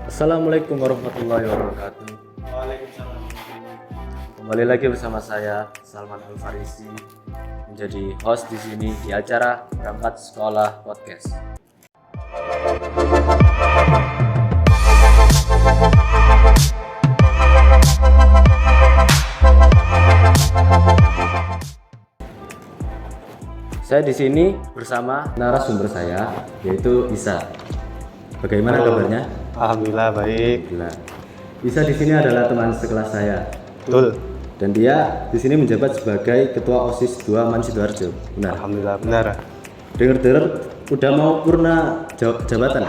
Assalamualaikum warahmatullahi wabarakatuh. Waalaikumsalam. Kembali lagi bersama saya Salman Al Farisi menjadi host di sini di acara Berangkat Sekolah Podcast. Saya di sini bersama narasumber saya yaitu Isa. Bagaimana Halo. kabarnya? Alhamdulillah baik. Gila. Isa di sini adalah teman sekelas saya. Betul. Dan dia di sini menjabat sebagai Ketua OSIS 2 Man Sidoarjo. Benar. Alhamdulillah benar. Dengar-dengar udah mau purna jabatan.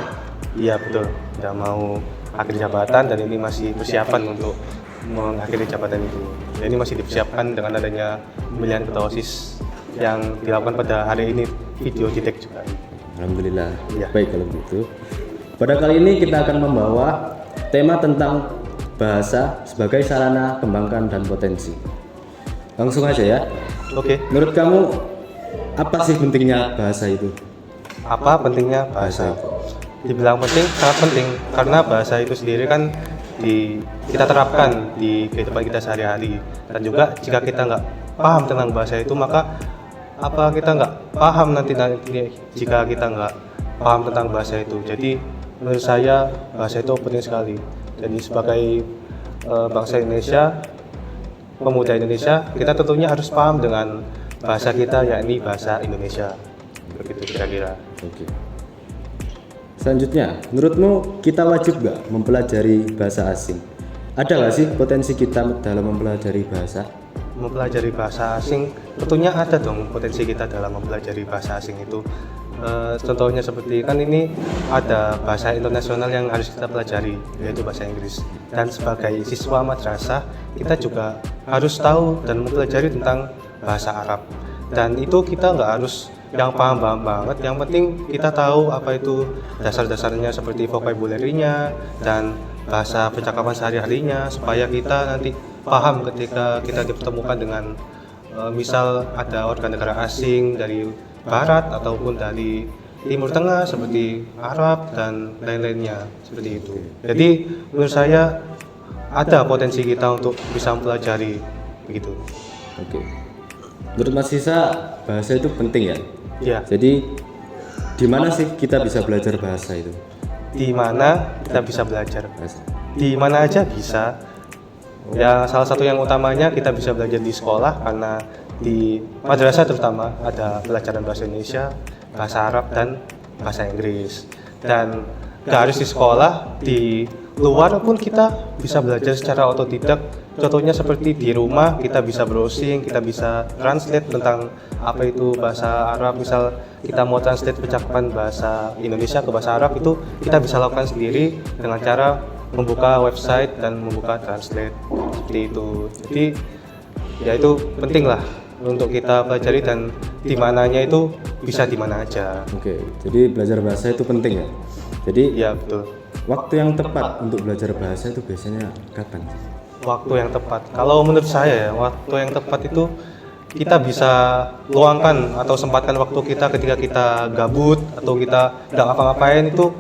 Iya betul. Udah mau akhir jabatan dan ini masih persiapan untuk mengakhiri jabatan itu. Dan ini masih dipersiapkan dengan adanya pemilihan ketua OSIS yang dilakukan pada hari ini, video ditek juga. Alhamdulillah. Iya. Baik kalau begitu. Pada kali ini kita akan membawa tema tentang bahasa sebagai sarana kembangkan dan potensi. Langsung aja ya. Oke. Menurut kamu apa sih pentingnya bahasa itu? Apa pentingnya bahasa? Dibilang penting, sangat penting karena bahasa itu sendiri kan kita terapkan di kehidupan kita sehari-hari. Dan juga jika kita nggak paham tentang bahasa itu, maka apa kita nggak paham nanti jika kita nggak paham tentang bahasa itu. Jadi menurut saya bahasa itu penting sekali. Jadi sebagai bangsa Indonesia, pemuda Indonesia, kita tentunya harus paham dengan bahasa kita, yakni bahasa Indonesia. Begitu kira-kira. Oke. Selanjutnya, menurutmu kita wajib nggak mempelajari bahasa asing? Ada nggak sih potensi kita dalam mempelajari bahasa? Mempelajari bahasa asing, tentunya ada dong potensi kita dalam mempelajari bahasa asing itu. Contohnya seperti kan ini ada bahasa internasional yang harus kita pelajari, yaitu bahasa Inggris. Dan sebagai siswa madrasah, kita juga harus tahu dan mempelajari tentang bahasa Arab. Dan itu kita nggak harus yang paham-paham banget, yang penting kita tahu apa itu dasar-dasarnya seperti vocabulary-nya dan bahasa percakapan sehari-harinya, supaya kita nanti paham ketika kita dipertemukan dengan misal ada warga negara asing dari barat ataupun dari timur tengah seperti Arab dan lain-lainnya seperti itu. Jadi menurut saya ada potensi kita untuk bisa mempelajari begitu. Oke. Menurut Mas Sisa, bahasa itu penting ya? Ya, Jadi di mana sih kita bisa belajar bahasa itu? di mana kita bisa belajar? Bahasa. Di mana aja bisa. Ya, salah satu yang utamanya kita bisa belajar di sekolah karena di madrasah terutama ada pelajaran bahasa Indonesia, bahasa Arab dan bahasa Inggris. Dan nggak harus di sekolah, di luar pun kita bisa belajar secara otodidak. Contohnya seperti di rumah kita bisa browsing, kita bisa translate tentang apa itu bahasa Arab. Misal kita mau translate percakapan bahasa Indonesia ke bahasa Arab, itu kita bisa lakukan sendiri dengan cara membuka website dan membuka translate seperti itu. Jadi ya itu penting lah untuk kita pelajari, dan di mananya itu bisa di mana aja. Oke, jadi belajar bahasa itu penting ya? Jadi Ya betul. waktu yang tepat untuk belajar bahasa itu biasanya kapan? Waktu yang tepat. Kalau menurut saya ya, waktu yang tepat itu kita bisa luangkan atau sempatkan waktu kita ketika kita gabut atau kita nggak ngapa-ngapain, itu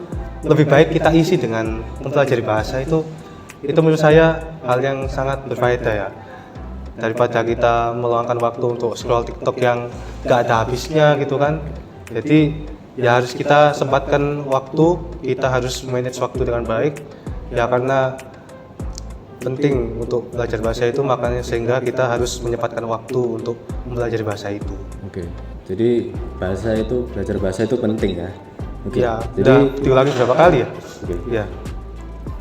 lebih baik kita isi dengan mempelajari bahasa itu. Itu menurut saya hal yang sangat berfaedah ya, daripada kita meluangkan waktu untuk scroll TikTok yang nggak ada habisnya gitu kan. Jadi ya harus kita sempatkan waktu, kita harus manage waktu dengan baik ya, karena penting untuk belajar bahasa itu, makanya sehingga kita harus menyempatkan waktu untuk mempelajari bahasa itu. Oke, jadi belajar bahasa itu penting ya? Oke, Ya, jadi udah diulangi berapa kali ya? oke. Ya.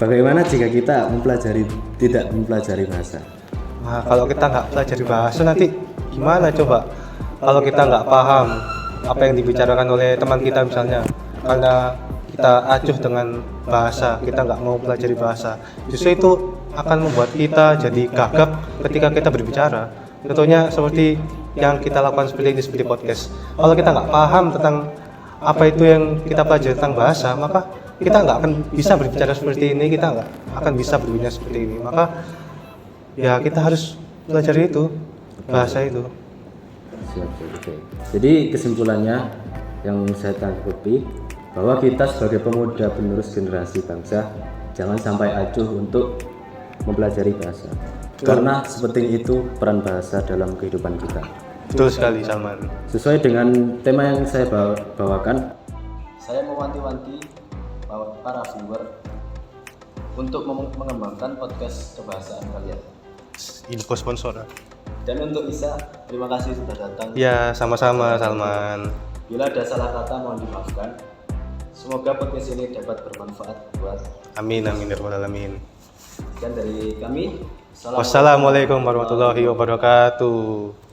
Bagaimana jika kita tidak mempelajari bahasa? Nah, kalau kita nggak pelajari bahasa nanti gimana coba? Kalau kita nggak paham apa yang dibicarakan oleh teman kita misalnya, karena kita acuh dengan bahasa, kita nggak mau pelajari bahasa, justru itu akan membuat kita jadi gagap ketika kita berbicara. Contohnya seperti yang kita lakukan seperti ini, seperti podcast. Kalau kita nggak paham tentang apa itu yang kita pelajari tentang bahasa, maka kita nggak akan bisa berbicara seperti ini, kita nggak akan bisa berbicara seperti ini. Maka ya kita harus pelajari itu, bahasa itu. Siap, oke. Jadi kesimpulannya yang saya tanggapi bahwa kita sebagai pemuda penerus generasi bangsa jangan sampai acuh untuk mempelajari bahasa. Karena sepenting itu peran bahasa dalam kehidupan kita. Betul sekali Salman. Sesuai dengan tema yang saya bawakan, Saya mewanti-wanti para viewer untuk mengembangkan podcast kebahasaan kalian. Info sponsor. Dan untuk Isa, terima kasih sudah datang. Ya, sama-sama Salman. Bila ada salah kata mohon dimaafkan. Semoga podcast ini dapat bermanfaat buat. Amin amin ya rabbal alamin. Sekian dari kami. Wassalamualaikum warahmatullahi wabarakatuh.